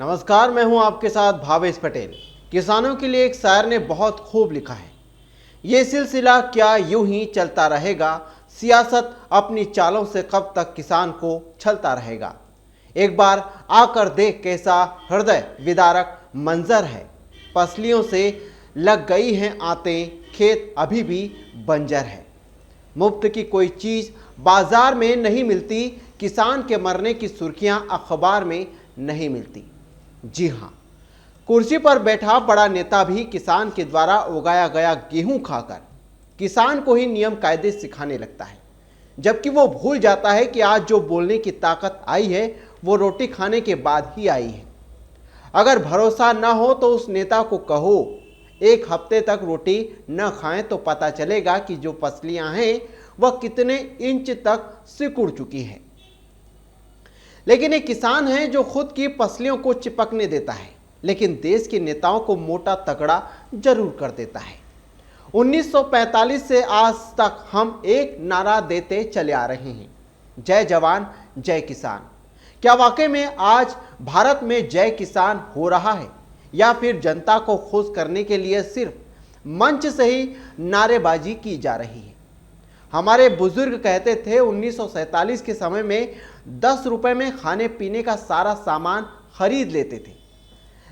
नमस्कार, मैं हूं आपके साथ भावेश पटेल। किसानों के लिए एक शायर ने बहुत खूब लिखा है, ये सिलसिला क्या यूं ही चलता रहेगा, सियासत अपनी चालों से कब तक किसान को छलता रहेगा। एक बार आकर देख कैसा हृदय विदारक मंजर है, पसलियों से लग गई हैं आतें, खेत अभी भी बंजर है। मुफ्त की कोई चीज़ बाजार में नहीं मिलती, किसान के मरने की सुर्खियां अखबार में नहीं मिलती। जी हाँ, कुर्सी पर बैठा बड़ा नेता भी किसान के द्वारा उगाया गया गेहूं खाकर किसान को ही नियम कायदे सिखाने लगता है, जबकि वो भूल जाता है कि आज जो बोलने की ताकत आई है वो रोटी खाने के बाद ही आई है। अगर भरोसा न हो तो उस नेता को कहो एक हफ्ते तक रोटी न खाएं तो पता चलेगा कि जो पसलियां हैं वह कितने इंच तक सिकुड़ चुकी है। लेकिन एक किसान है जो खुद की पसलियों को चिपकने देता है, लेकिन देश के नेताओं को मोटा तगड़ा जरूर कर देता है। 1945 से आज तक हम एक नारा देते चले आ रहे हैं, जय जवान जय किसान। क्या वाकई में आज भारत में जय किसान हो रहा है, या फिर जनता को खुश करने के लिए सिर्फ मंच से ही नारेबाजी की जा रही है। हमारे बुजुर्ग कहते थे 1947 के समय में 10 रुपए में खाने पीने का सारा सामान खरीद लेते थे,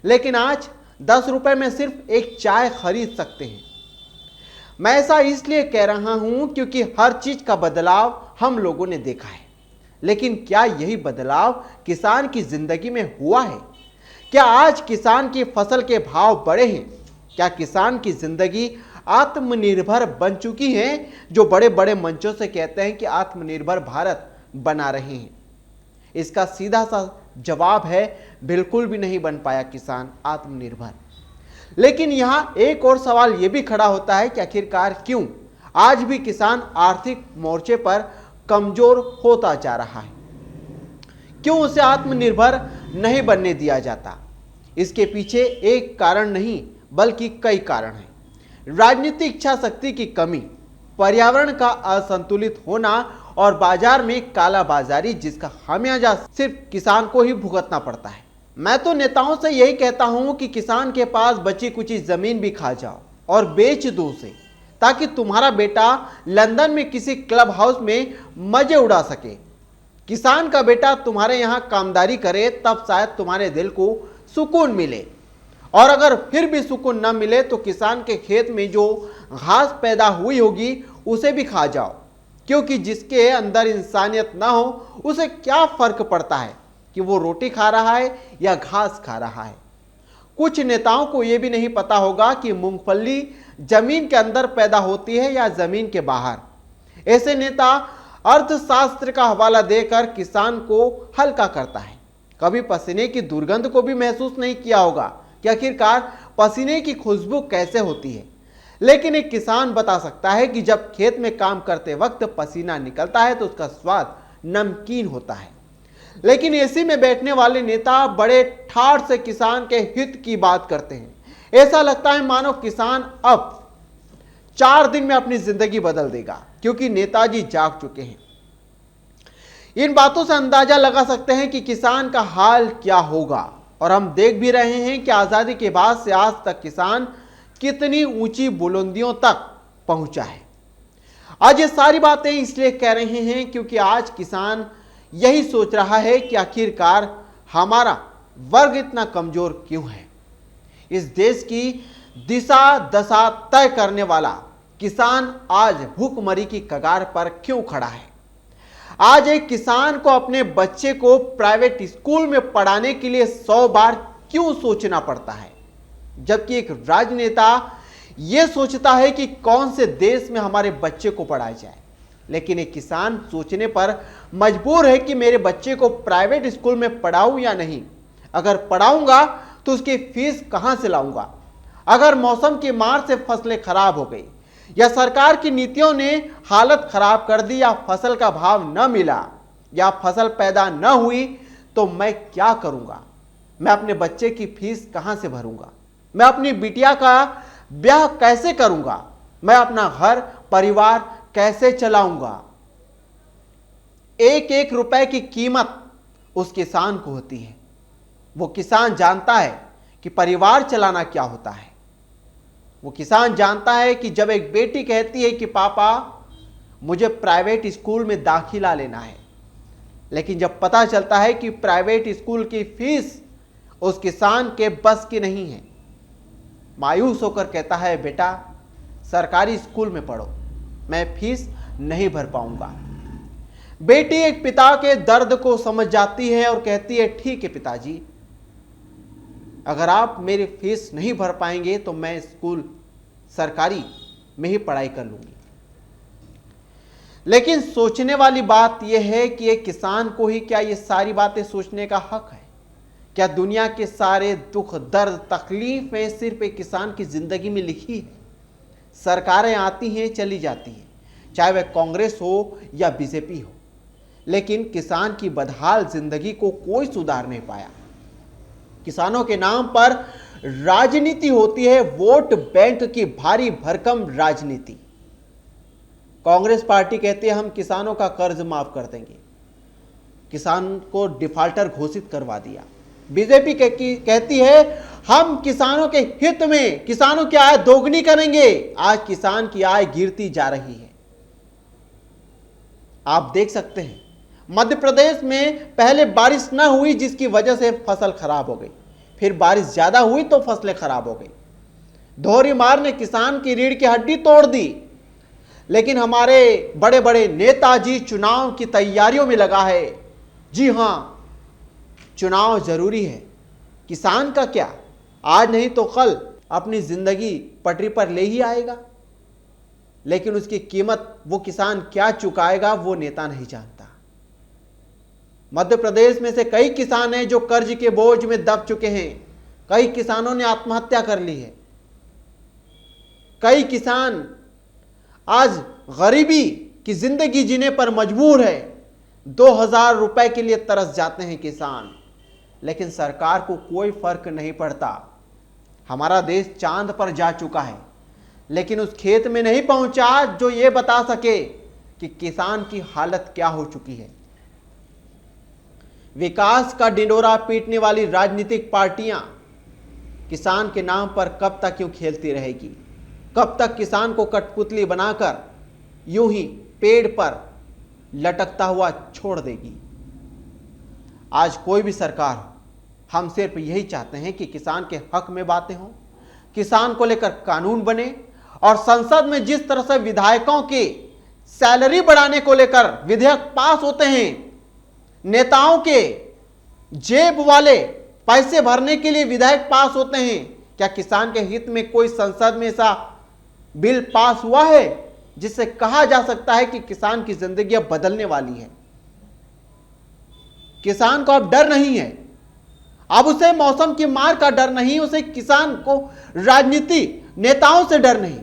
लेकिन आज 10 रुपए में सिर्फ एक चाय खरीद सकते हैं। मैं ऐसा इसलिए कह रहा हूं क्योंकि हर चीज का बदलाव हम लोगों ने देखा है, लेकिन क्या यही बदलाव किसान की जिंदगी में हुआ है? क्या आज किसान की फसल के भाव बढ़े हैं? क्या किसान की जिंदगी आत्मनिर्भर बन चुकी है, जो बड़े बड़े मंचों से कहते हैं कि आत्मनिर्भर भारत बना रहे हैं? इसका सीधा सा जवाब है, बिल्कुल भी नहीं बन पाया किसान आत्मनिर्भर। लेकिन यहां एक और सवाल यह भी खड़ा होता है कि आखिरकार क्यों आज भी किसान आर्थिक मोर्चे पर कमजोर होता जा रहा है? क्यों उसे आत्मनिर्भर नहीं बनने दिया जाता? इसके पीछे एक कारण नहीं बल्कि कई कारण हैं। राजनीतिक इच्छा शक्ति की कमी, पर्यावरण का असंतुलित होना और बाजार में काला बाजारी, जिसका खामियाजा सिर्फ किसान को ही भुगतना पड़ता है। मैं तो नेताओं से यही कहता हूं कि किसान के पास बची कुची जमीन भी खा जाओ और बेच दो उसे, ताकि तुम्हारा बेटा लंदन में किसी क्लब हाउस में मजे उड़ा सके। किसान का बेटा तुम्हारे यहां कामदारी करे, तब शायद तुम्हारे दिल को सुकून मिले। और अगर फिर भी सुकून न मिले तो किसान के खेत में जो घास पैदा हुई होगी उसे भी खा जाओ, क्योंकि जिसके अंदर इंसानियत ना हो उसे क्या फर्क पड़ता है कि वो रोटी खा रहा है या घास खा रहा है। कुछ नेताओं को यह भी नहीं पता होगा कि मूंगफली जमीन के अंदर पैदा होती है या जमीन के बाहर। ऐसे नेता अर्थशास्त्र का हवाला देकर किसान को हल्का करता है। कभी पसीने की दुर्गंध को भी महसूस नहीं किया होगा कि आखिरकार पसीने की खुशबू कैसे होती है, लेकिन एक किसान बता सकता है कि जब खेत में काम करते वक्त पसीना निकलता है तो उसका स्वाद नमकीन होता है। लेकिन एसी में बैठने वाले नेता बड़े ठाठ से किसान के हित की बात करते हैं। ऐसा लगता है मानो किसान अब 4 दिन में अपनी जिंदगी बदल देगा, क्योंकि नेताजी जाग चुके हैं। इन बातों से अंदाजा लगा सकते हैं कि किसान का हाल क्या होगा, और हम देख भी रहे हैं कि आजादी के बाद से आज तक किसान कितनी ऊंची बुलंदियों तक पहुंचा है। आज ये सारी बातें इसलिए कह रहे हैं क्योंकि आज किसान यही सोच रहा है कि आखिरकार हमारा वर्ग इतना कमजोर क्यों है। इस देश की दिशा दशा तय करने वाला किसान आज भूखमरी की कगार पर क्यों खड़ा है? आज एक किसान को अपने बच्चे को प्राइवेट स्कूल में पढ़ाने के लिए 100 बार क्यों सोचना पड़ता है, जबकि एक राजनेता यह सोचता है कि कौन से देश में हमारे बच्चे को पढ़ाया जाए। लेकिन एक किसान सोचने पर मजबूर है कि मेरे बच्चे को प्राइवेट स्कूल में पढ़ाऊं या नहीं। अगर पढ़ाऊंगा तो उसकी फीस कहां से लाऊंगा? अगर मौसम की मार से फसलें खराब हो गई, या सरकार की नीतियों ने हालत खराब कर दी, या फसल का भाव न मिला, या फसल पैदा न हुई, तो मैं क्या करूंगा? मैं अपने बच्चे की फीस कहां से भरूंगा? मैं अपनी बिटिया का ब्याह कैसे करूंगा? मैं अपना घर परिवार कैसे चलाऊंगा? एक एक रुपए की कीमत उस किसान को होती है। वो किसान जानता है कि परिवार चलाना क्या होता है। वो किसान जानता है कि जब एक बेटी कहती है कि पापा मुझे प्राइवेट स्कूल में दाखिला लेना है, लेकिन जब पता चलता है कि प्राइवेट स्कूल की फीस उस किसान के बस की नहीं है, मायूस होकर कहता है बेटा सरकारी स्कूल में पढ़ो, मैं फीस नहीं भर पाऊंगा। बेटी एक पिता के दर्द को समझ जाती है और कहती है ठीक है पिताजी, अगर आप मेरी फीस नहीं भर पाएंगे तो मैं स्कूल सरकारी में ही पढ़ाई कर लूंगी। लेकिन सोचने वाली बात यह है कि एक किसान को ही क्या ये सारी बातें सोचने का हक है? क्या दुनिया के सारे दुख दर्द तकलीफें सिर्फ एक किसान की जिंदगी में लिखी है? सरकारें आती हैं चली जाती हैं, चाहे वह कांग्रेस हो या बीजेपी हो, लेकिन किसान की बदहाल जिंदगी को कोई सुधार नहीं पाया। किसानों के नाम पर राजनीति होती है, वोट बैंक की भारी भरकम राजनीति। कांग्रेस पार्टी कहती है हम किसानों का कर्ज माफ कर देंगे, किसान को डिफाल्टर घोषित करवा दिया। बीजेपी कहती है हम किसानों के हित में किसानों की आय दोगुनी करेंगे। आज किसान की आय गिरती जा रही है। आप देख सकते हैं मध्य प्रदेश में पहले बारिश न हुई जिसकी वजह से फसल खराब हो गई, फिर बारिश ज्यादा हुई तो फसलें खराब हो गई। धोरी मार ने किसान की रीढ़ की हड्डी तोड़ दी। लेकिन हमारे बड़े बड़े नेताजी चुनाव की तैयारियों में लगा है। जी हां, चुनाव जरूरी है। किसान का क्या, आज नहीं तो कल अपनी जिंदगी पटरी पर ले ही आएगा, लेकिन उसकी कीमत वो किसान क्या चुकाएगा वो नेता नहीं जानता। मध्य प्रदेश में से कई किसान हैं जो कर्ज के बोझ में दब चुके हैं। कई किसानों ने आत्महत्या कर ली है। कई किसान आज गरीबी की जिंदगी जीने पर मजबूर है। 2000 रुपए के लिए तरस जाते हैं किसान, लेकिन सरकार को कोई फर्क नहीं पड़ता। हमारा देश चांद पर जा चुका है, लेकिन उस खेत में नहीं पहुंचा जो ये बता सके कि किसान की हालत क्या हो चुकी है। विकास का ढिंढोरा पीटने वाली राजनीतिक पार्टियां किसान के नाम पर कब तक यूं खेलती रहेगी? कब तक किसान को कठपुतली बनाकर यूं ही पेड़ पर लटकता हुआ छोड़ देगी? आज कोई भी सरकार हो, हम सिर्फ यही चाहते हैं कि किसान के हक में बातें हों, किसान को लेकर कानून बने, और संसद में जिस तरह से विधायकों की सैलरी बढ़ाने को लेकर विधेयक पास होते हैं, नेताओं के जेब वाले पैसे भरने के लिए विधेयक पास होते हैं, क्या किसान के हित में कोई संसद में ऐसा बिल पास हुआ है जिससे कहा जा सकता है कि किसान की जिंदगी अब बदलने वाली है? किसान को अब डर नहीं है। अब उसे मौसम की मार का डर नहीं, उसे किसान को राजनीति नेताओं से डर नहीं,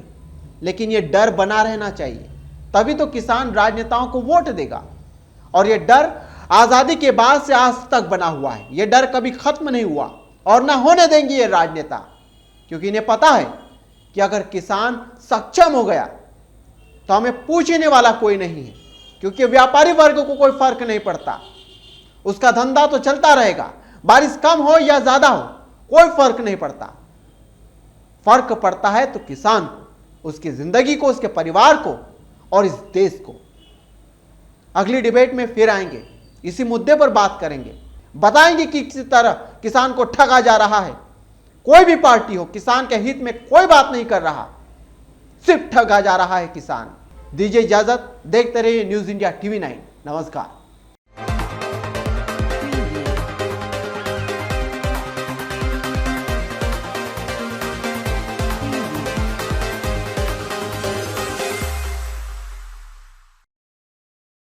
लेकिन यह डर बना रहना चाहिए। तभी तो किसान राजनेताओं को वोट देगा। और यह डर आजादी के बाद से आज तक बना हुआ है। यह डर कभी खत्म नहीं हुआ और ना होने देंगे ये राजनेता, क्योंकि इन्हें पता है कि अगर किसान सक्षम हो गया तो हमें पूछने वाला कोई नहीं है, क्योंकि व्यापारी वर्ग को कोई फर्क नहीं पड़ता। उसका धंधा तो चलता रहेगा, बारिश कम हो या ज्यादा हो कोई फर्क नहीं पड़ता। फर्क पड़ता है तो किसान को, उसकी जिंदगी को, उसके परिवार को और इस देश को। अगली डिबेट में फिर आएंगे, इसी मुद्दे पर बात करेंगे, बताएंगे कि किसी तरह किसान को ठगा जा रहा है। कोई भी पार्टी हो, किसान के हित में कोई बात नहीं कर रहा, सिर्फ ठगा जा रहा है किसान। दीजिए इजाजत, देखते रहिए न्यूज इंडिया TV9। नमस्कार।